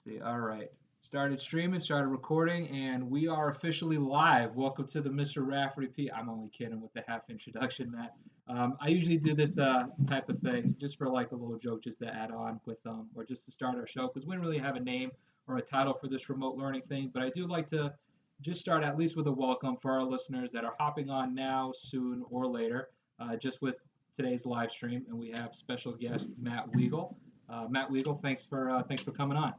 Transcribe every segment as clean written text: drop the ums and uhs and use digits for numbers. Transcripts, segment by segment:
See, all right. Started streaming, started recording, and we are officially live. Welcome to the Mr. Rafferty P. I'm only kidding with the half introduction, Matt. I usually do this type of thing just for like a little joke, just to add on with or just to start our show because we don't really have a name or a title for this remote learning thing. But I do like to just start at least with a welcome for our listeners that are hopping on now, soon, or later, just with today's live stream. And we have special guest Matt Weagle. Matt Weagle, thanks for coming on.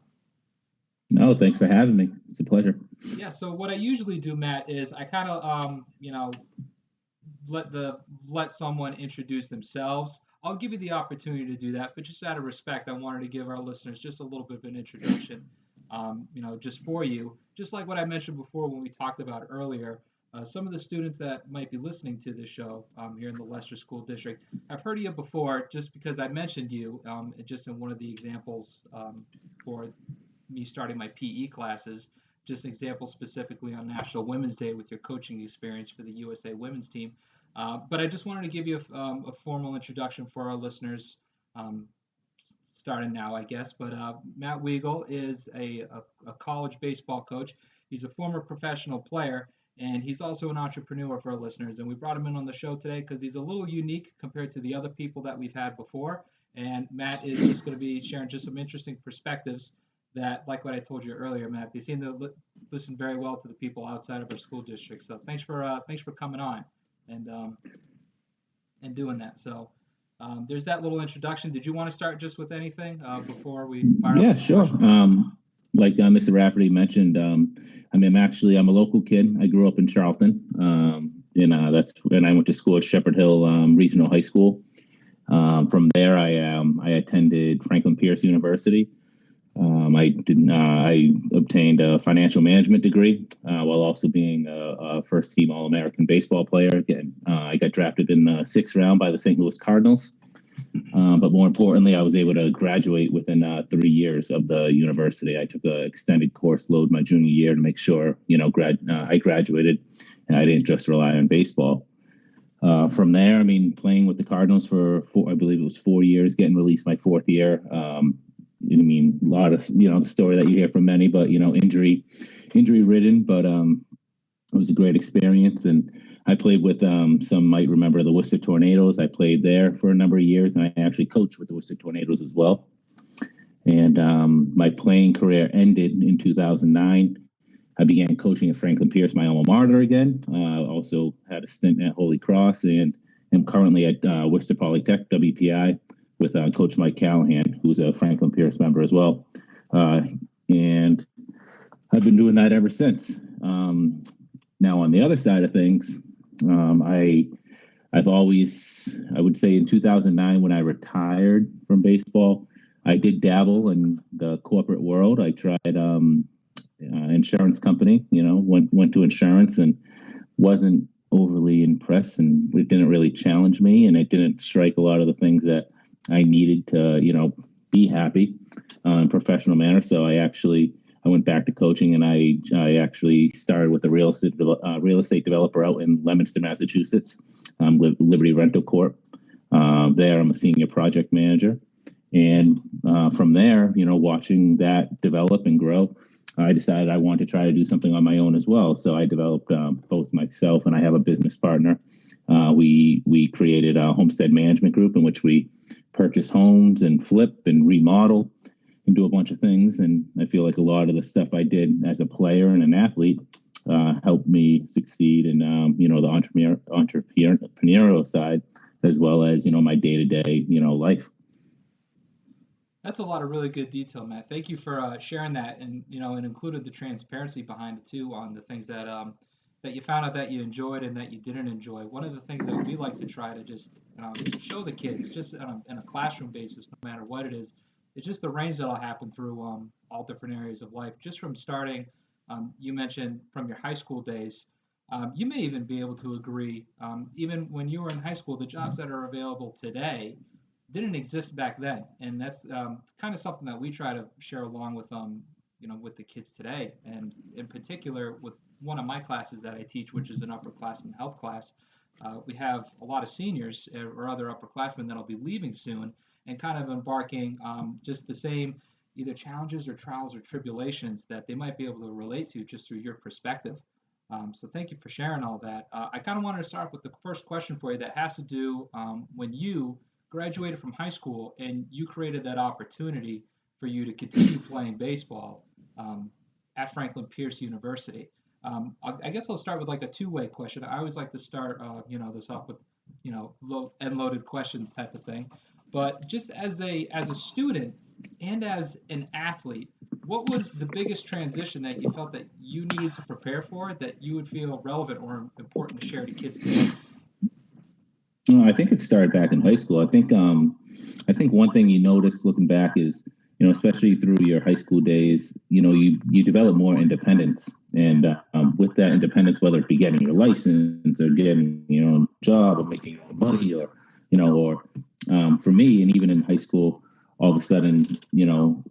No, thanks for having me. It's a pleasure. Yeah, so what I usually do, Matt, is I kind of let the let someone introduce themselves. I'll give you the opportunity to do that, but just out of respect, I wanted to give our listeners just a little bit of an introduction, just for you. Just like what I mentioned before when we talked about earlier, some of the students that might be listening to this show here in the Leicester School District have heard of you before just because I mentioned you just in one of the examples for me starting my PE classes. Just an example specifically on National Women's Day with your coaching experience for the USA Women's Team. But I just wanted to give you a formal introduction for our listeners, um, starting now, I guess. But Matt Weagle is a college baseball coach. He's a former professional player, and he's also an entrepreneur for our listeners. And we brought him in on the show today because he's a little unique compared to the other people that we've had before. And Matt is just going to be sharing just some interesting perspectives that, like what I told you earlier, Matt, they seem to listen very well to the people outside of our school district. So thanks for coming on and um, and doing that. So there's that little introduction. Did you want to start just with anything before we fire up Yeah, some sure. questions? Like Mr. Rafferty mentioned, I'm a local kid. I grew up in Charlton, that's when I went to school at Shepherd Hill Regional High School. From there, I attended Franklin Pierce University. I obtained a financial management degree while also being a first team All American baseball player. Again, I got drafted in the sixth round by the St. Louis Cardinals. But more importantly, I was able to graduate within 3 years of the university. I took an extended course load my junior year to make sure, I graduated and I didn't just rely on baseball. From there, playing with the Cardinals for I believe it was 4 years, getting released my fourth year. A lot of, the story that you hear from many, but, injury ridden, but it was a great experience. And I played with, some might remember the Worcester Tornadoes. I played there for a number of years, and I actually coached with the Worcester Tornadoes as well. And my playing career ended in 2009. I began coaching at Franklin Pierce, my alma mater again. Also had a stint at Holy Cross and am currently at Worcester Polytech, WPI, with Coach Mike Callahan, who's a Franklin Pierce member as well. And I've been doing that ever since. Now, on the other side of things, I've always, I would say in 2009, when I retired from baseball, I did dabble in the corporate world. I tried insurance company, went to insurance and wasn't overly impressed, and it didn't really challenge me, and it didn't strike a lot of the things that I needed to, be happy in professional manner. So I went back to coaching, and I actually started with a real estate developer out in Leominster, Massachusetts, Liberty Rental Corp. There, I'm a senior project manager, and from there, watching that develop and grow, I decided I wanted to try to do something on my own as well. So I developed both myself and I have a business partner. We created a homestead management group in which we purchase homes and flip and remodel and do a bunch of things. And I feel like a lot of the stuff I did as a player and an athlete helped me succeed in, the entrepreneurial side, as well as, my day-to-day, life. That's a lot of really good detail, Matt. Thank you for sharing that, and included the transparency behind it too on the things that you found out that you enjoyed and that you didn't enjoy. One of the things that we like to try to just show the kids, just on a classroom basis, no matter what it is, it's just the range that'll happen through all different areas of life. Just from starting, you mentioned from your high school days. You may even be able to agree, even when you were in high school, the jobs that are available today didn't exist back then, and that's kind of something that we try to share along with with the kids today, and in particular with one of my classes that I teach, which is an upperclassman health class. We have a lot of seniors or other upperclassmen that'll be leaving soon and kind of embarking just the same either challenges or trials or tribulations that they might be able to relate to just through your perspective. So thank you for sharing all that. I kind of wanted to start with the first question for you that has to do when you graduated from high school and you created that opportunity for you to continue playing baseball at Franklin Pierce University. I guess I'll start with like a two-way question. I always like to start, this off with, end loaded questions type of thing. But just as a student and as an athlete, what was the biggest transition that you felt that you needed to prepare for that you would feel relevant or important to share to kids today? I think it started back in high school. I think one thing you notice looking back is, especially through your high school days, you develop more independence, and with that independence, whether it be getting your license or getting your own job or making your own money, or for me, and even in high school, all of a sudden,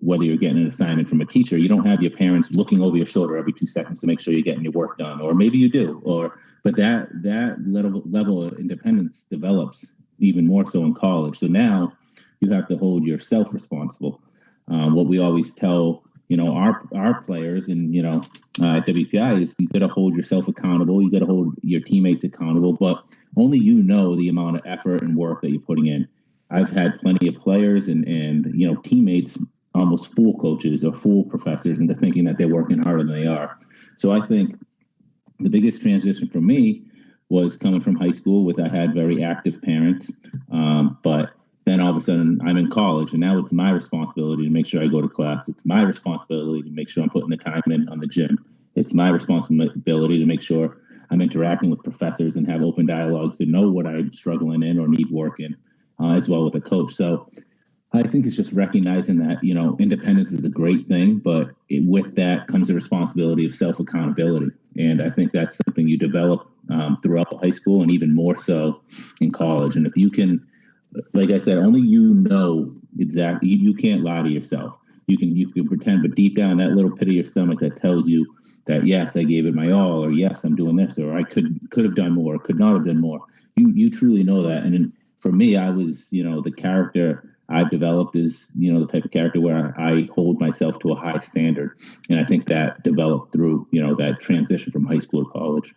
whether you're getting an assignment from a teacher, you don't have your parents looking over your shoulder every 2 seconds to make sure you're getting your work done, or maybe you do, but that level of independence develops even more so in college. So now you have to hold yourself responsible. What we always tell our players and at WPI is you got to hold yourself accountable. You got to hold your teammates accountable, but only the amount of effort and work that you're putting in. I've had plenty of players and teammates almost fool coaches or fool professors into thinking that they're working harder than they are. So I think the biggest transition for me was coming from high school with I had very active parents, but then all of a sudden I'm in college and now it's my responsibility to make sure I go to class. It's my responsibility to make sure I'm putting the time in on the gym. It's my responsibility to make sure I'm interacting with professors and have open dialogues to know what I'm struggling in or need work in, as well with a coach. So I think it's just recognizing that, independence is a great thing, but with that comes the responsibility of self-accountability. And I think that's something you develop throughout high school and even more so in college. And if you can, like I said, only exactly, you can't lie to yourself. You can pretend, but deep down, that little pit of your stomach that tells you that, yes, I gave it my all, or yes, I'm doing this, or I could have done more, could not have done more. You truly know that. And for me, I was, the character I've developed is, the type of character where I hold myself to a high standard. And I think that developed through, that transition from high school to college.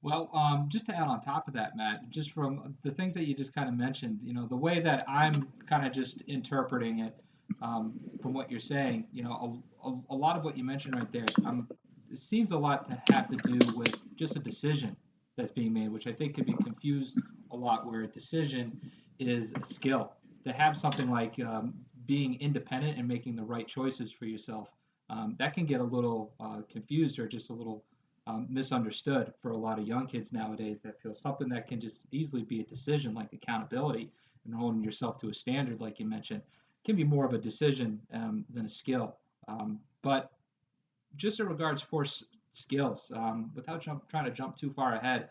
Well, just to add on top of that, Matt, just from the things that you just kind of mentioned, the way that I'm kind of just interpreting it from what you're saying, a lot of what you mentioned right there, it seems a lot to have to do with just a decision that's being made, which I think can be confused a lot, where a decision is a skill. To have something like being independent and making the right choices for yourself, that can get a little confused or just a little misunderstood for a lot of young kids nowadays that feel something that can just easily be a decision like accountability and holding yourself to a standard, like you mentioned, can be more of a decision than a skill. But just in regards for skills, without trying to jump too far ahead,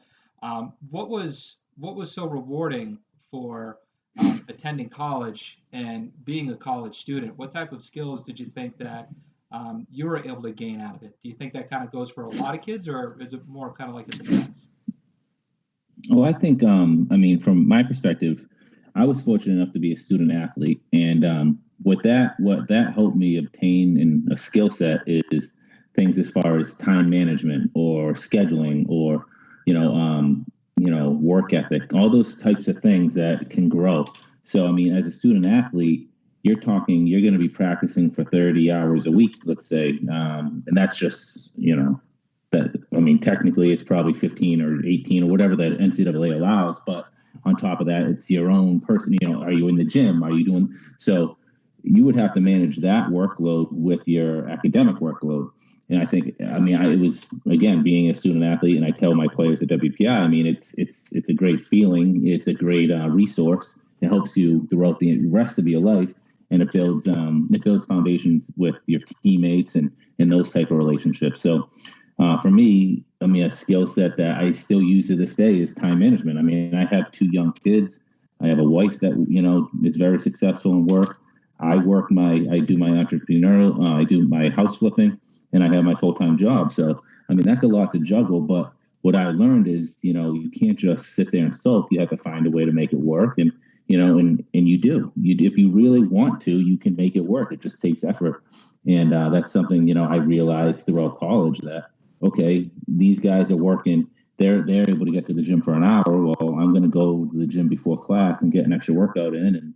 what was so rewarding for attending college and being a college student? What type of skills did you think that you were able to gain out of it? Do you think that kind of goes for a lot of kids, or is it more kind of like it depends? Well, I think, from my perspective, I was fortunate enough to be a student athlete. And with that, what that helped me obtain in a skill set is things as far as time management or scheduling or, work ethic, all those types of things that can grow. So, as a student athlete, you're going to be practicing for 30 hours a week, let's say. And that's just, technically it's probably 15 or 18 or whatever that NCAA allows. But on top of that, it's your own person. Are you in the gym? Are you doing so? You would have to manage that workload with your academic workload. And I think, it was, again, being a student athlete, and I tell my players at WPI, it's a great feeling. It's a great resource. It helps you throughout the rest of your life, and it builds foundations with your teammates and those type of relationships. So for me, a skill set that I still use to this day is time management. I have two young kids. I have a wife that, is very successful in work. I do my entrepreneurial, I do my house flipping, and I have my full-time job. So, that's a lot to juggle. But what I learned is, you can't just sit there and sulk. You have to find a way to make it work. And and you do. If you really want to, you can make it work. It just takes effort, and that's something I realized throughout college that okay, these guys are working. They're able to get to the gym for an hour. Well, I'm going to go to the gym before class and get an extra workout in, and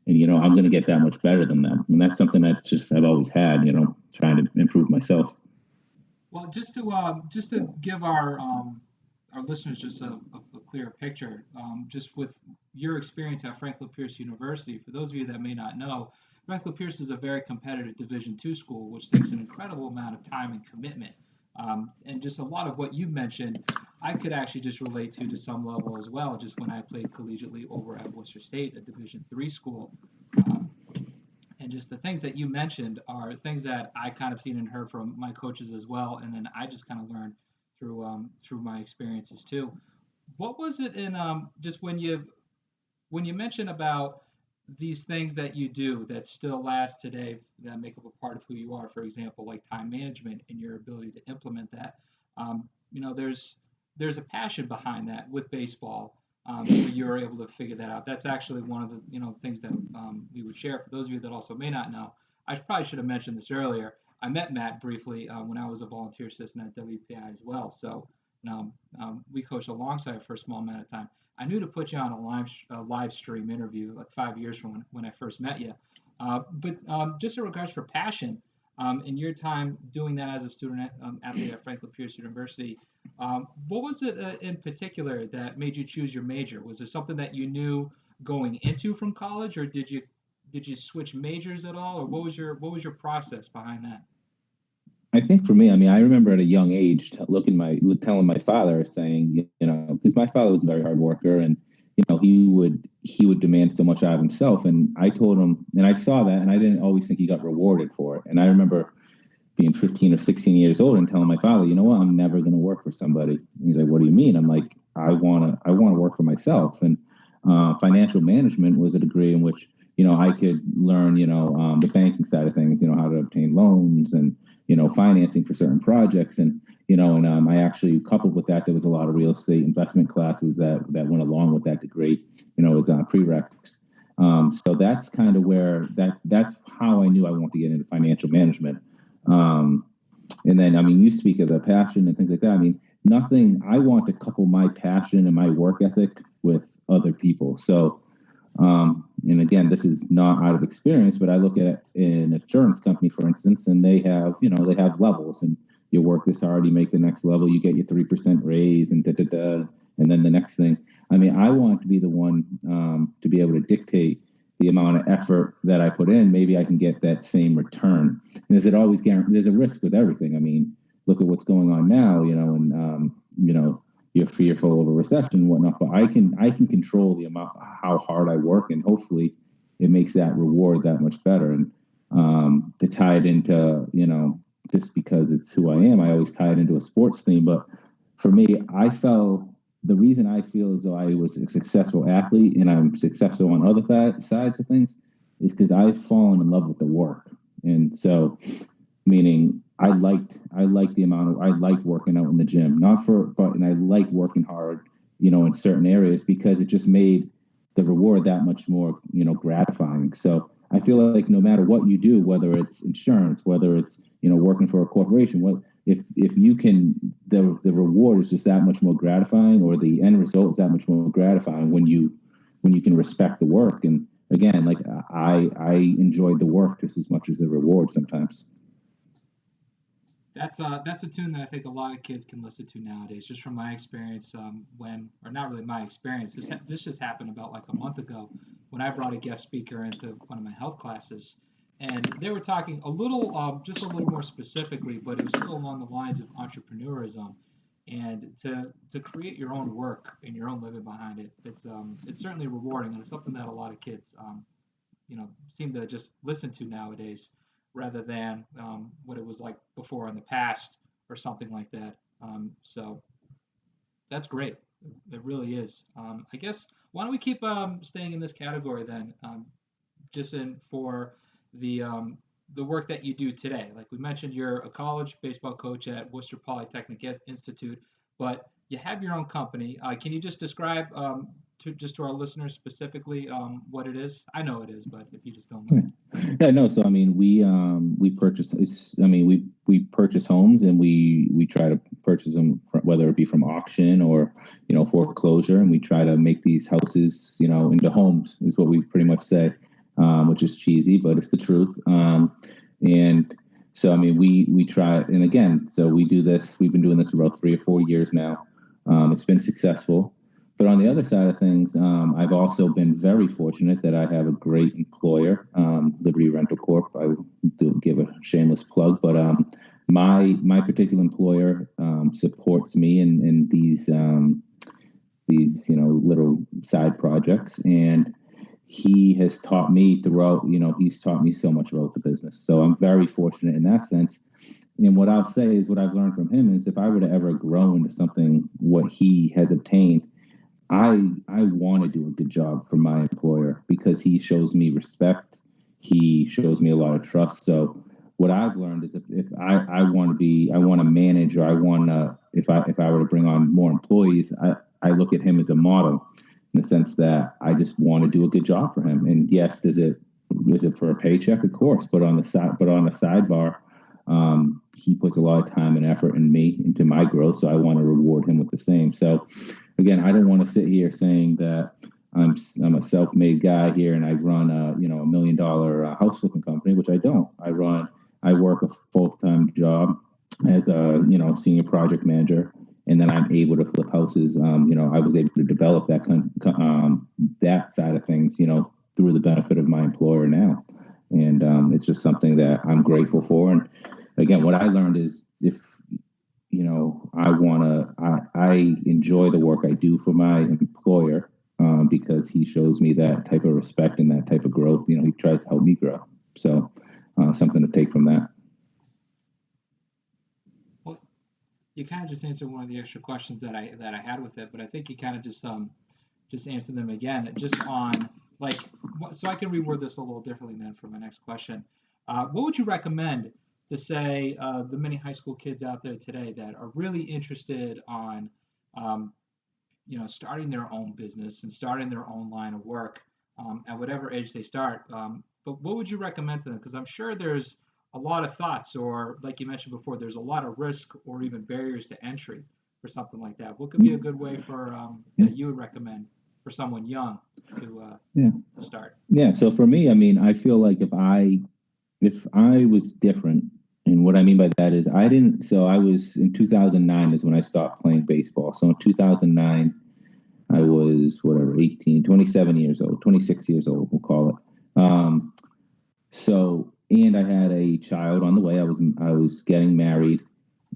I'm going to get that much better than them. And that's something that just I've always had. Trying to improve myself. Well, just to give our listeners just a clearer picture, just with your experience at Franklin Pierce University. For those of you that may not know, Franklin Pierce is a very competitive Division II school, which takes an incredible amount of time and commitment. And just a lot of what you mentioned, I could actually just relate to some level as well. Just when I played collegiately over at Worcester State, a Division III school, um, and just the things that you mentioned are things that I kind of seen and heard from my coaches as well, and then I just kind of learned through my experiences too. What was it in just when you mention about these things that you do that still last today that make up a part of who you are, for example, like time management and your ability to implement that. There's a passion behind that with baseball, where you're able to figure that out. That's actually one of the things that we would share. For those of you that also may not know, I probably should have mentioned this earlier. I met Matt briefly when I was a volunteer assistant at WPI as well. So we coached alongside for a small amount of time. I knew to put you on a live stream interview like 5 years from when I first met you. But just in regards for passion, in your time doing that as a student athlete at Franklin Pierce University, what was it in particular that made you choose your major? Was there something that you knew going into from college, or did you switch majors at all, or what was your process behind that? I think for me, I mean, I remember at a young age telling my father, saying, because my father was a very hard worker, and he would demand so much out of himself, and I told him, and I saw that, and I didn't always think he got rewarded for it, and I remember being 15 or 16 years old and telling my father, you know what, I'm never going to work for somebody. And he's like, what do you mean? I'm like, I want to work for myself, and financial management was a degree in which I could learn the banking side of things, how to obtain loans and financing for certain projects, and I actually coupled with that there was a lot of real estate investment classes that went along with that degree, as prereqs. So that's kind of where that's how I knew I wanted to get into financial management. Um, and then, I mean, you speak of the passion and things like that. I mean, nothing, I want to couple my passion and my work ethic with other people. So, and again, this is not out of experience, but I look at an insurance company, for instance, and they have levels, and you work this hard, you make the next level, you get your 3% raise and da da da. And then the next thing, I mean, I want to be the one to be able to dictate the amount of effort that I put in. Maybe I can get that same return. And there's a risk with everything. I mean, look at what's going on now, and you're fearful of a recession and whatnot, but I can control the amount how hard I work, and hopefully it makes that reward that much better. And to tie it into, just because it's who I am, I always tie it into a sports theme. But for me, the reason I feel as though I was a successful athlete and I'm successful on other sides of things is because I've fallen in love with the work. And so, meaning I liked the amount of, I like working out in the gym, and I like working hard, in certain areas, because it just made the reward that much more, gratifying. So I feel like no matter what you do, whether it's insurance, whether it's, working for a corporation, if you can, the reward is just that much more gratifying, or the end result is that much more gratifying when you can respect the work. And again, like I enjoyed the work just as much as the reward sometimes. That's a tune that I think a lot of kids can listen to nowadays. Just from my experience, or not really my experience, this just happened about like a month ago when I brought a guest speaker into one of my health classes, and they were talking just a little more specifically, but it was still along the lines of entrepreneurism, and to create your own work and your own living behind it. It's certainly rewarding, and it's something that a lot of kids seem to just listen to nowadays rather than what it was like before in the past or something like that. So that's great. It really is. I guess why don't we keep staying in this category then, just in for the work that you do today. Like we mentioned, you're a college baseball coach at Worcester Polytechnic Institute, but you have your own company. Can you just describe to our listeners specifically what it is? I know it is, but if you just don't Yeah. mind. Yeah, no. So I mean, we purchase. I mean, we purchase homes and we try to purchase them whether it be from auction or foreclosure, and we try to make these houses into homes is what we pretty much say, which is cheesy, but it's the truth. And so I mean, we try, and again, so we do this. We've been doing this for about 3 or 4 years now. It's been successful. But on the other side of things, I've also been very fortunate that I have a great employer, Liberty Rental Corp. I do give a shameless plug, but my particular employer supports me in these little side projects, and he has taught me throughout. He's taught me so much about the business. So I'm very fortunate in that sense. And what I'll say is what I've learned from him is if I were to ever grow into something what he has obtained, I want to do a good job for my employer because he shows me respect. He shows me a lot of trust. So what I've learned is if I want to manage, or I want to, if I were to bring on more employees, I look at him as a model in the sense that I just want to do a good job for him. And yes, is it for a paycheck? Of course, but on the sidebar, he puts a lot of time and effort in me, into my growth. So I want to reward him with the same. So again, I don't want to sit here saying that I'm a self-made guy here and I run $1 million house flipping company, which I don't. I work a full-time job as a senior project manager, and then I'm able to flip houses. I was able to develop that side of things, through the benefit of my employer now, and it's just something that I'm grateful for. And again, what I learned is if I enjoy the work I do for my employer because he shows me that type of respect and that type of growth. He tries to help me grow. So something to take from that. Well, you kind of just answered one of the extra questions that I had with it, but I think you kind of just answered them again, just on like, so I can reword this a little differently then for my next question. What would you recommend to say the many high school kids out there today that are really interested on, starting their own business and starting their own line of work at whatever age they start? But what would you recommend to them? Because I'm sure there's a lot of thoughts, or like you mentioned before, there's a lot of risk or even barriers to entry for something like that. What could be a good way for that you would recommend for someone young Yeah. to start? Yeah. So for me, I mean, I feel like if I was different, and what I mean by that is I didn't. So I was in 2009 is when I stopped playing baseball. So in 2009, I was 27 years old, 26 years old, we'll call it. And I had a child on the way. I was getting married,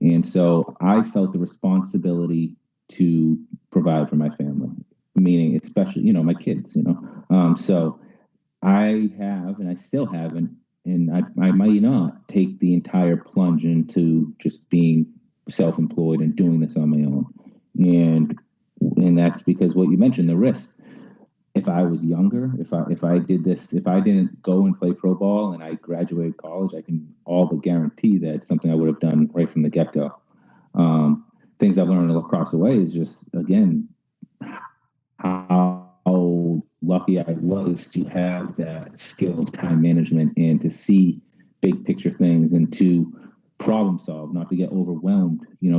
and so I felt the responsibility to provide for my family, meaning especially my kids. So I have, and I still haven't, and I might not take the entire plunge into just being self-employed and doing this on my own. And that's because what you mentioned, the risk. If I was younger, if I did this, if I didn't go and play pro ball and I graduated college, I can all but guarantee that it's something I would have done right from the get-go. Things I've learned across the way is just, again, how lucky I was to have that skill of time management and to see big picture things and to problem solve, not to get overwhelmed. You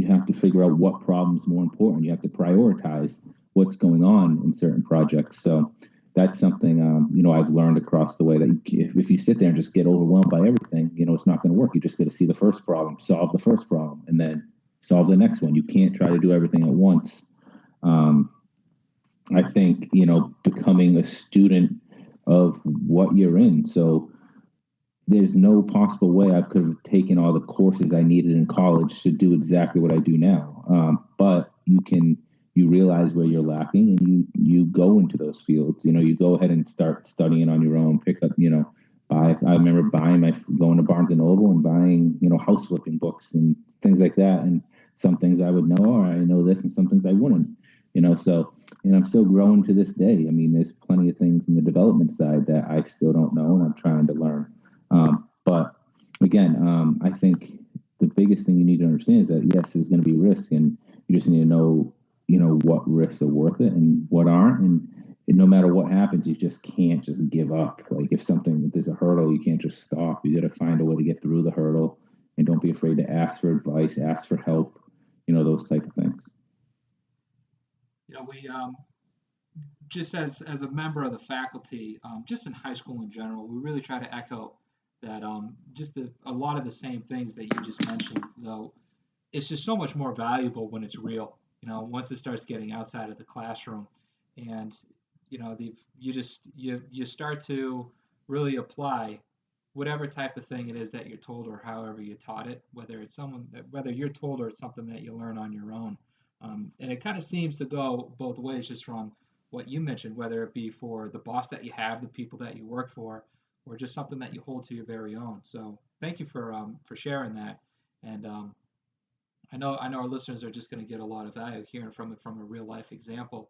have to figure out what problem's more important. You have to prioritize what's going on in certain projects. So that's something I've learned across the way that if you sit there and just get overwhelmed by everything, it's not going to work. You just got to see the first problem, solve the first problem, and then solve the next one. You can't try to do everything at once. I think becoming a student of what you're in. So there's no possible way I could have taken all the courses I needed in college to do exactly what I do now. But you realize where you're lacking, and you go into those fields. You go ahead and start studying on your own. Pick up, I remember going to Barnes and Noble and buying, house flipping books and things like that. And some things I would know, or I know this, and some things I wouldn't. So, and I'm still growing to this day. I mean, there's plenty of things in the development side that I still don't know, and I'm trying to learn. But again, I think the biggest thing you need to understand is that yes, there's going to be risk, and You just need to know, what risks are worth it and what aren't. And no matter what happens, you just can't just give up. Like if there's a hurdle, you can't just stop. You got to find a way to get through the hurdle, and don't be afraid to ask for advice, ask for help, those type of things. We just as a member of the faculty, just in high school in general, we really try to echo that a lot of the same things that you just mentioned, though it's just so much more valuable when it's real. Once it starts getting outside of the classroom, and you start to really apply whatever type of thing it is that you're told or however you taught it, whether you're told or it's something that you learn on your own. And it kind of seems to go both ways, just from what you mentioned, whether it be for the boss that you have, the people that you work for, or just something that you hold to your very own. So thank you for sharing that. And I know our listeners are just going to get a lot of value hearing from it from a real life example.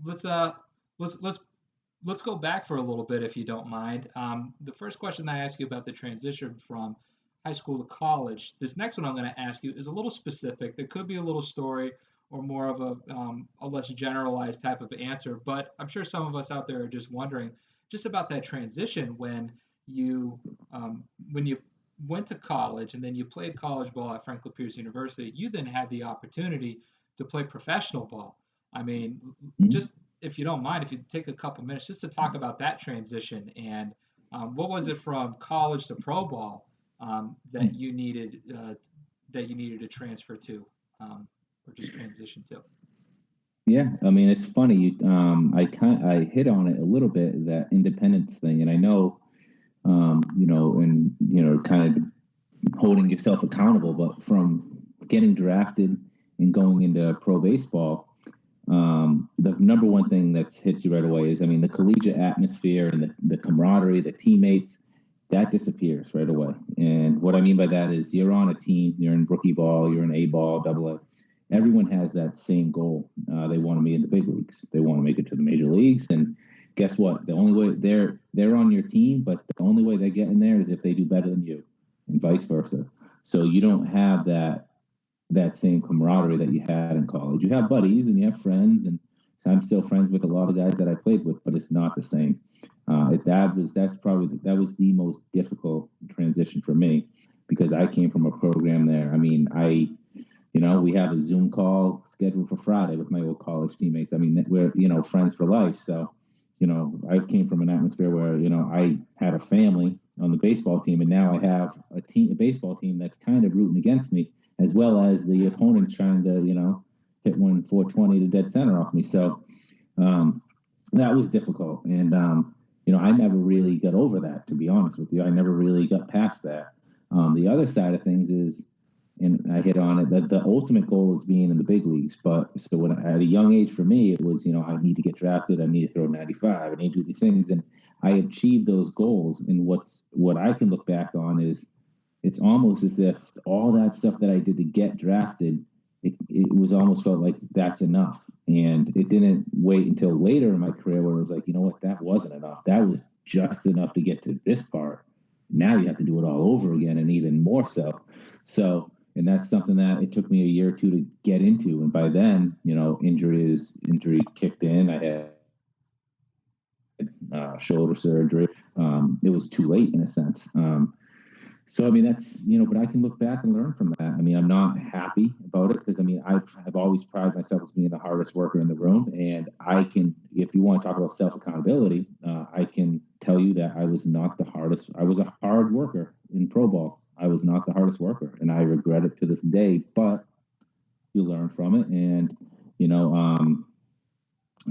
Let's let's let's let's go back for a little bit, if you don't mind. The first question I ask you about the transition from high school to college. This next one I'm going to ask you is a little specific. There could be a little story or more of a less generalized type of answer, but I'm sure some of us out there are just wondering just about that transition you when you went to college and then you played college ball at Franklin Pierce University. You then had the opportunity to play professional ball. I mean, Mhm. just if you don't mind, if you take a couple minutes just to talk about that transition and what was it from college to pro ball that you needed to transfer to or just transition to. Yeah, I mean it's funny. I hit on it a little bit, that independence thing, and I know, and kind of holding yourself accountable. But from getting drafted and going into pro baseball, the number one thing that hits you right away is, I mean, the collegiate atmosphere and the camaraderie, the teammates, that disappears right away. And what I mean by that is, you're on a team, you're in rookie ball, you're in A ball, double A. Everyone has that same goal. They want to be in the big leagues. They want to make it to the major leagues. And guess what? The only way they're on your team, but the only way they get in there is if they do better than you, and vice versa. So you don't have that same camaraderie that you had in college. You have buddies and you have friends, and so I'm still friends with a lot of guys that I played with, but it's not the same. That was the most difficult transition for me, because I came from a program there. I mean, we have a Zoom call scheduled for Friday with my old college teammates. I mean, we're friends for life. So, I came from an atmosphere where I had a family on the baseball team, and now I have a baseball team that's kind of rooting against me, as well as the opponents trying to hit one 420 to dead center off me. So that was difficult, and I never really got over that, to be honest with you. I never really got past that. The other side of things is, and I hit on it, that the ultimate goal is being in the big leagues. But so at a young age for me, it was, I need to get drafted, I need to throw 95, I need to do these things, and I achieved those goals. And what I can look back on is, it's almost as if all that stuff that I did to get drafted, it was almost felt like that's enough. And it didn't wait until later in my career where it was like, you know what, that wasn't enough. That was just enough to get to this part. Now you have to do it all over again, and even more so. So, and that's something that it took me a year or two to get into. And by then, injury kicked in. I had shoulder surgery. It was too late in a sense. So, I mean, that's, but I can look back and learn from that. I mean, I'm not happy about it, because, I mean, I've always prided myself as being the hardest worker in the room. And I can, if you want to talk about self accountability, I can tell you that I was not the hardest. I was a hard worker in pro ball. I was not the hardest worker, and I regret it to this day, but you learn from it. And,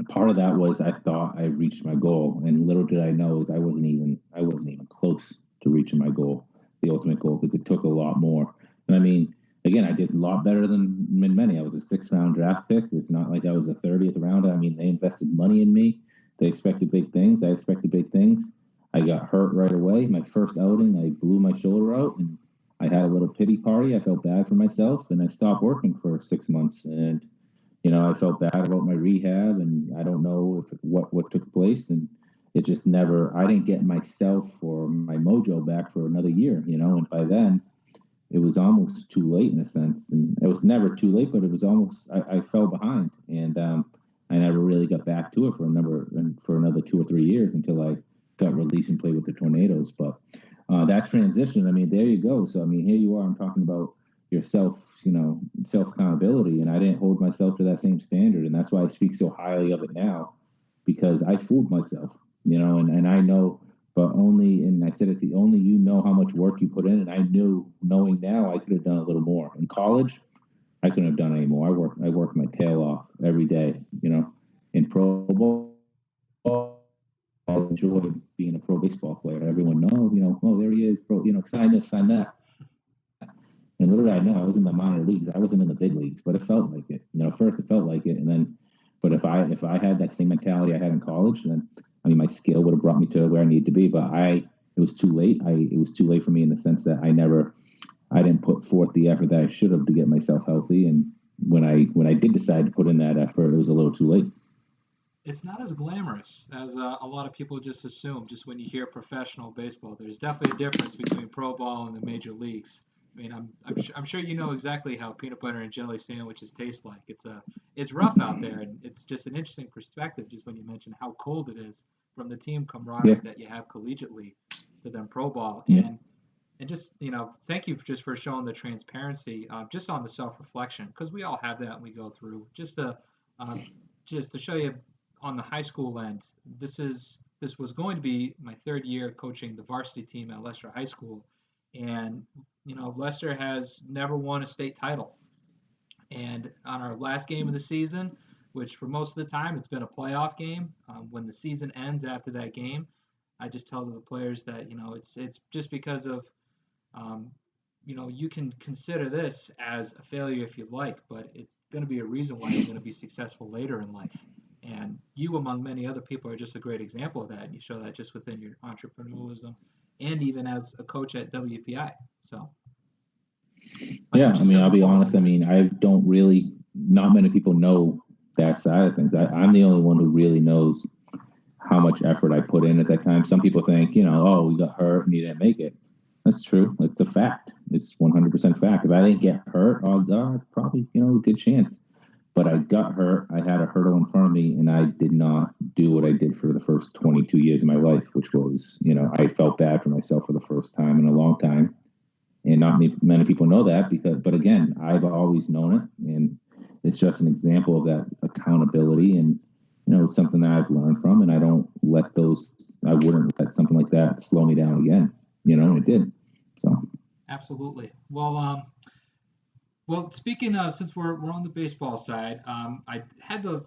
part of that was, I thought I reached my goal, and little did I know is I wasn't even close to reaching my goal, the ultimate goal, because it took a lot more. And I mean, again, I did a lot better than many. I was a 6th-round draft pick. It's not like I was a 30th rounder. I mean, they invested money in me. They expected big things. I expected big things. I got hurt right away. My first outing, I blew my shoulder out, and I had a little pity party. I felt bad for myself, and I stopped working for 6 months. And I felt bad about my rehab, and I don't know what took place, and it just never. I didn't get myself or my mojo back for another year, and by then, it was almost too late in a sense, and it was never too late, but it was almost I fell behind, and I never really got back to it for another 2 or 3 years until I got released and played with the Tornadoes. But that transition, I mean, there you go. So I mean, here you are. I'm talking about yourself, self accountability, and I didn't hold myself to that same standard, and that's why I speak so highly of it now, because I fooled myself, and I know, but only, and I said it to you, only you know how much work you put in, and I knew, knowing now, I could have done a little more. In college, I couldn't have done any more. I worked my tail off every day, in pro ball. I enjoyed being a pro baseball player. Everyone know, oh, there he is, pro, sign this, sign that. And little did I know, I was in the minor leagues. I wasn't in the big leagues, but it felt like it. First it felt like it, and then, but if I had that same mentality I had in college, then I mean, my skill would have brought me to where I needed to be. But it was too late. It was too late for me in the sense that I didn't put forth the effort that I should have to get myself healthy. And when I did decide to put in that effort, it was a little too late. It's not as glamorous as a lot of people just assume. Just when you hear professional baseball, there's definitely a difference between pro ball and the major leagues. I mean, I'm sure you know exactly how peanut butter and jelly sandwiches taste like. It's rough out there, and it's just an interesting perspective. Just when you mention how cold it is, from the team Yeah, camaraderie that you have collegiately to then pro ball, yeah, and just thank you just for showing the transparency, just on the self reflection, because we all have that and we go through um, just to show you on the high school end. This was going to be my third year coaching the varsity team at Leicester High School, and Leicester has never won a state title. And on our last game of the season, which for most of the time it's been a playoff game, when the season ends after that game, I just tell the players that it's just because of um, you can consider this as a failure if you like, but it's going to be a reason why you're going to be successful later in life. And you, among many other people, are just a great example of that. And you show that just within your entrepreneurialism and even as a coach at WPI. So, like yeah. what I you mean, said I'll be before, honest. I mean, I don't really. Not many people know that side of things. I'm the only one who really knows how much effort I put in at that time. Some people think, oh, we got hurt and you didn't make it. That's true. It's a fact. It's 100% fact. If I didn't get hurt, odds are probably, a good chance. But I got hurt. I had a hurdle in front of me, and I did not do what I did for the first 22 years of my life, which was, I felt bad for myself for the first time in a long time. And not many people know that but again, I've always known it. And it's just an example of that accountability, and something that I've learned from, and I wouldn't let something like that slow me down again, and it did. So, absolutely. Well, speaking of, since we're on the baseball side, I had to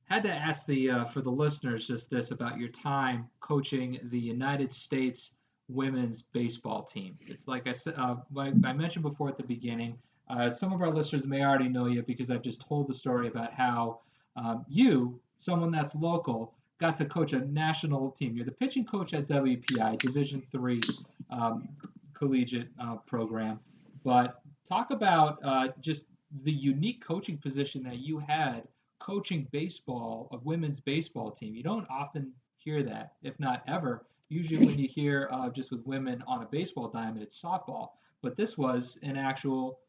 ask the for the listeners just this about your time coaching the United States women's baseball team. It's like I said, like I mentioned before at the beginning. Some of our listeners may already know you because I've just told the story about how you, someone that's local, got to coach a national team. You're the pitching coach at WPI Division III um, collegiate program, but talk about just the unique coaching position that you had coaching baseball, a women's baseball team. You don't often hear that, if not ever. Usually, when you hear just with women on a baseball diamond, it's softball. But this was an actual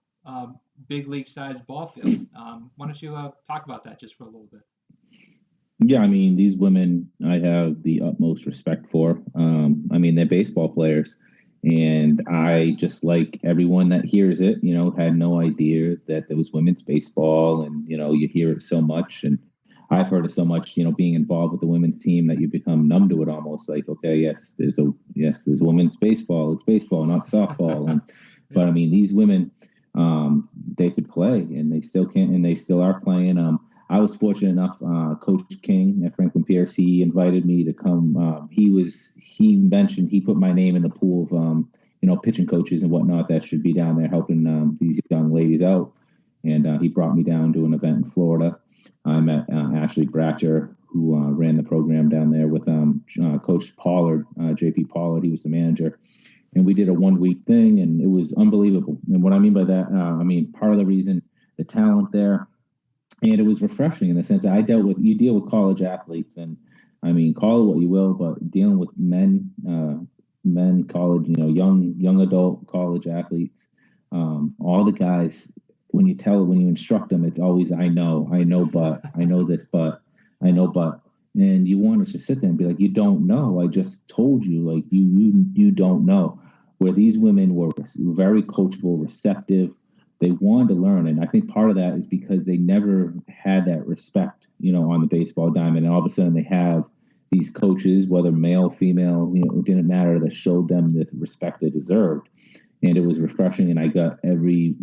big league sized ball field. Why don't you talk about that just for a little bit? yeah, I mean, these women I have the utmost respect for. I mean, they're baseball players. And I, just like everyone that hears it, had no idea that there was women's baseball. And, you hear it so much. And I've heard it so much, being involved with the women's team, that you become numb to it almost. Like, okay, there's women's baseball. It's baseball, not softball. And, Yeah. but I mean, these women, they could play, and they still can, and they still are playing. I was fortunate enough. Coach King at Franklin Pierce, he invited me to come. He put my name in the pool of pitching coaches and whatnot that should be down there helping these young ladies out. And he brought me down to an event in Florida. I met Ashley Bratcher, who ran the program down there with Coach Pollard, JP Pollard. He was the manager, and we did a 1 week thing, and it was unbelievable. And what I mean by that, I mean, part of the reason, the talent there, and it was refreshing in the sense that you deal with college athletes, and I mean, call it what you will, but dealing with men, college, young adult college athletes, All the guys, when you instruct them, it's always I know, but I know this, but I know, but, and you want to just sit there and be like, you don't know. I just told you, like you don't know. Where these women were very coachable, receptive, they wanted to learn, and I think part of that is because they never had that respect, on the baseball diamond, and all of a sudden they have these coaches, whether male, female, it didn't matter, that showed them the respect they deserved, and it was refreshing. And I got every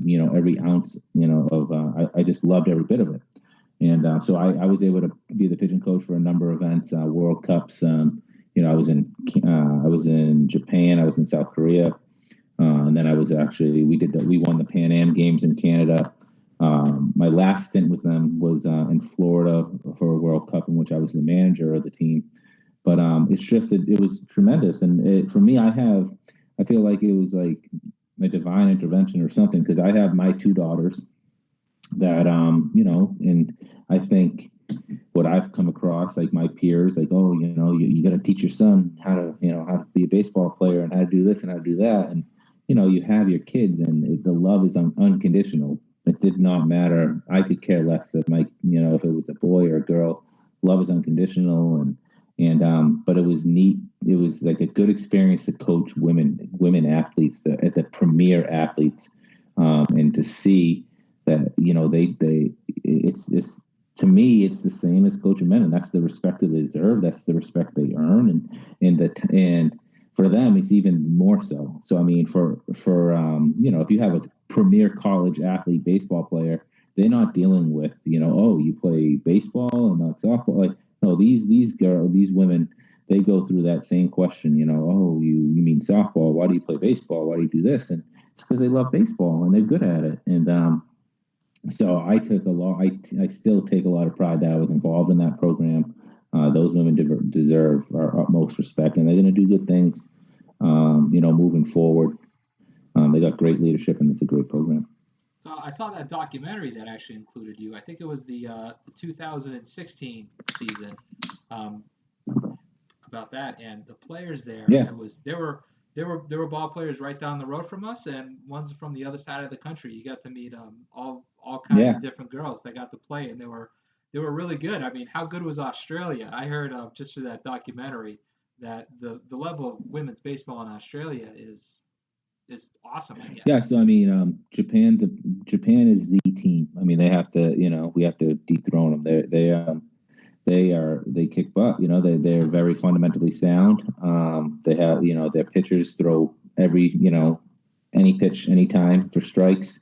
ounce, of I just loved every bit of it. And so I was able to be the pitching coach for a number of events, World Cups. I was in Japan, I was in South Korea, and then I was actually we won the Pan Am Games in Canada. My last stint with them was in Florida for a World Cup in which I was the manager of the team. But it's just it was tremendous, and for me, I feel like it was like a divine intervention or something, because I have my two daughters that and I think what I've come across, like my peers, like, oh, you got to teach your son how to how to be a baseball player and how to do this and how to do that, and you have your kids, and the love is unconditional. It did not matter. I could care less if if it was a boy or a girl. Love is unconditional, and but it was neat. It was like a good experience to coach women athletes, the premier athletes, and to see that they it's to me it's the same as coaching men, and that's the respect that they deserve. That's the respect they earn, and for them it's even more so. So I mean, for if you have a premier college athlete baseball player, they're not dealing with oh, you play baseball and not softball. Like, no, these women, they go through that same question. Oh, you mean softball? Why do you play baseball? Why do you do this? And it's because they love baseball and they're good at it. And so I took a lot. I still take a lot of pride that I was involved in that program. Those women deserve our utmost respect, and they're going to do good things. Moving forward, they got great leadership, and it's a great program. So I saw that documentary that actually included you. I think it was the 2016 season, um, about that, and the players there. Yeah, It was there were ball players right down the road from us, and ones from the other side of the country. You got to meet all kinds yeah. of different girls that got to play, and they were really good. I mean, how good was Australia? I heard just through that documentary that the level of women's baseball in Australia is awesome. I Yeah, guess. so I mean, Japan is the team. I mean, they have to, we have to dethrone them. They kick butt. They're very fundamentally sound. They have, their pitchers throw any pitch, anytime for strikes.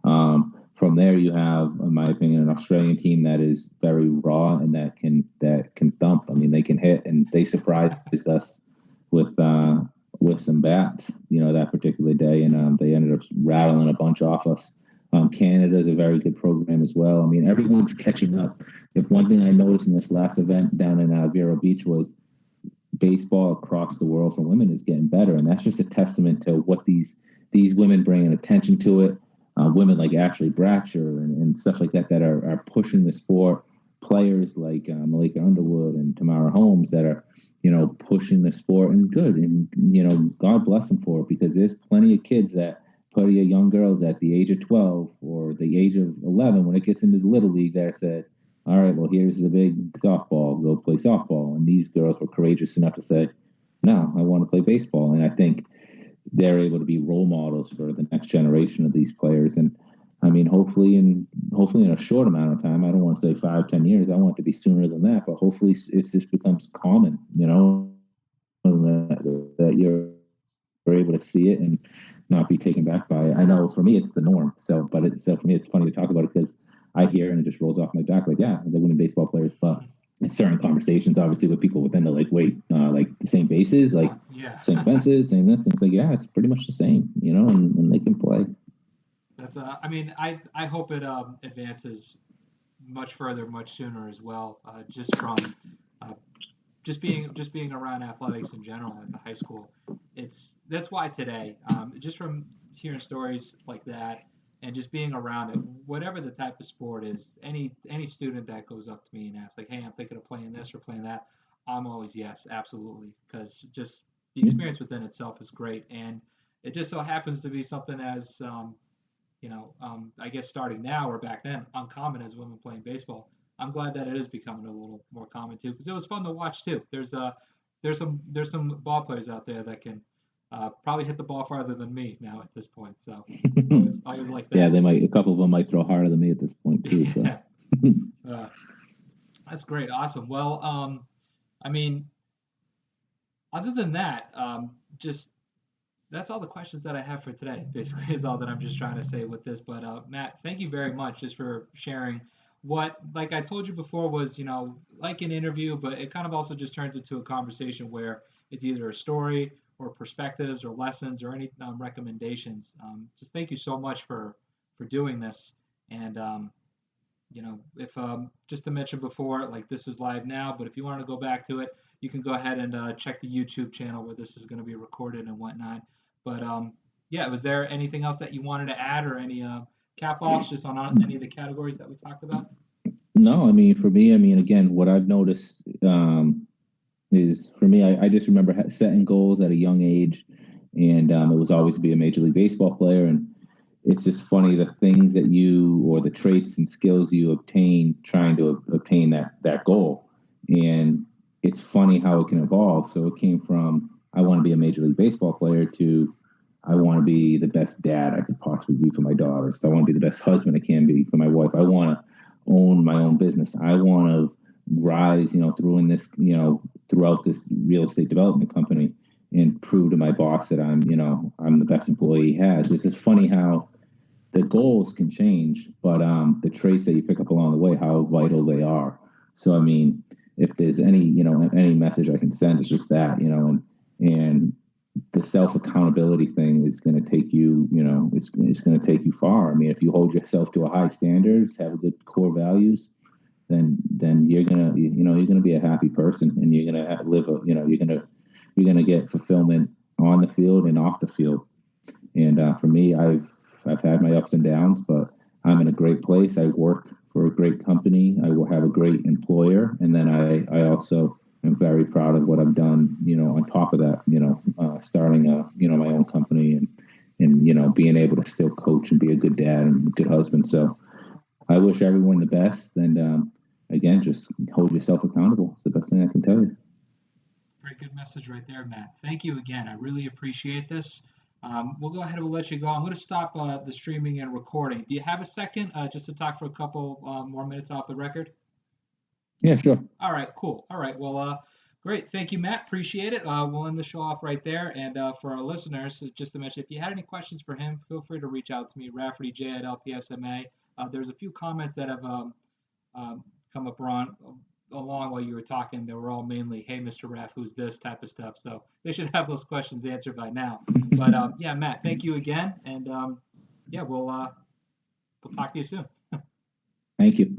From there, you have, in my opinion, an Australian team that is very raw and that can thump. I mean, they can hit, and they surprised us with some bats, that particular day, and they ended up rattling a bunch off us. Canada is a very good program as well. I mean, everyone's catching up. If one thing I noticed in this last event down in Vero Beach was baseball across the world for women is getting better, and that's just a testament to what these women bringing attention to it. Women like Ashley Bratcher and stuff like that are pushing the sport. Players like Malika Underwood and Tamara Holmes that are pushing the sport, and good, and God bless them for it, because there's plenty of kids plenty of young girls at the age of 12 or the age of 11 when it gets into the little league that said, all right, well, here's the big softball, go play softball. And these girls were courageous enough to say, no, I want to play baseball. And I think they're able to be role models for the next generation of these players. And I mean, hopefully in a short amount of time, I don't want to say 5-10 years, I want it to be sooner than that, but hopefully it just becomes common, that you're able to see it and not be taken back by it. I know for me it's the norm. So for me it's funny to talk about it, because I hear and it just rolls off my back, like, yeah, the women baseball players, but in certain conversations, obviously, with people within, the like, wait, like the same bases, like Yeah. same fences, same this, and it's like, yeah, it's pretty much the same, and they can play. That's I mean, I hope it advances much further, much sooner as well. Just from uh, just being around athletics in general at the high school, that's why today, just from hearing stories like that and just being around it, whatever the type of sport is, any student that goes up to me and asks like, "Hey, I'm thinking of playing this or playing that," I'm always yes, absolutely, because just the Yeah. experience within itself is great, and it just so happens to be something as I guess starting now or back then, uncommon as women playing baseball. I'm glad that it is becoming a little more common too, because it was fun to watch too. There's some ball players out there that can probably hit the ball farther than me now at this point. So I was like Yeah, that. they might. A couple of them might throw harder than me at this point too. So. Yeah, that's great, awesome. Well, I mean, other than that, just that's all the questions that I have for today. Basically, is all that I'm just trying to say with this. But Matt, thank you very much just for sharing what, like I told you before, was like an interview, but it kind of also just turns into a conversation where it's either a story or perspectives or lessons or any recommendations. Just thank you so much for doing this. And if just to mention before, like this is live now, but if you want to go back to it, you can go ahead and check the YouTube channel where this is going to be recorded and whatnot. But yeah, was there anything else that you wanted to add or any cap offs just on any of the categories that we talked about? No, I mean, for me, I mean, again, what I've noticed is for me, I just remember setting goals at a young age, and it was always to be a Major League Baseball player. And it's just funny the things that you or the traits and skills you obtain trying to obtain that goal. And it's funny how it can evolve. So it came from I want to be a Major League Baseball player to I want to be the best dad I could possibly be for my daughters. I want to be the best husband I can be for my wife. I want to own my own business. I want to rise, throughout this real estate development company and prove to my boss that I'm the best employee he has. It's just funny how the goals can change, but the traits that you pick up along the way, how vital they are. So, I mean, if there's any message I can send, it's just that, and the self accountability thing is going to take you, it's going to take you far. I mean, if you hold yourself to a high standards, have a good core values, then you're gonna be a happy person, and you're gonna live you're gonna get fulfillment on the field and off the field. And for me, I've had my ups and downs, but I'm in a great place. I work for a great company. I will have a great employer, and then I also am very proud of what I've done. On top of that, starting my own company, and being able to still coach and be a good dad and a good husband. So I wish everyone the best, and again, just hold yourself accountable. It's the best thing I can tell you. Very good message right there, Matt. Thank you again. I really appreciate this. We'll go ahead and we'll let you go. I'm going to stop the streaming and recording. Do you have a second just to talk for a couple more minutes off the record? Yeah, sure. All right, cool. All right, well, great. Thank you, Matt. Appreciate it. We'll end the show off right there. And for our listeners, just to mention, if you had any questions for him, feel free to reach out to me, raffertyj@lpsma. There's a few comments that have come up along while you were talking. They were all mainly, "Hey, Mr. Raff, who's this?" type of stuff. So they should have those questions answered by now. But yeah, Matt, thank you again, and yeah, we'll talk to you soon. Thank you.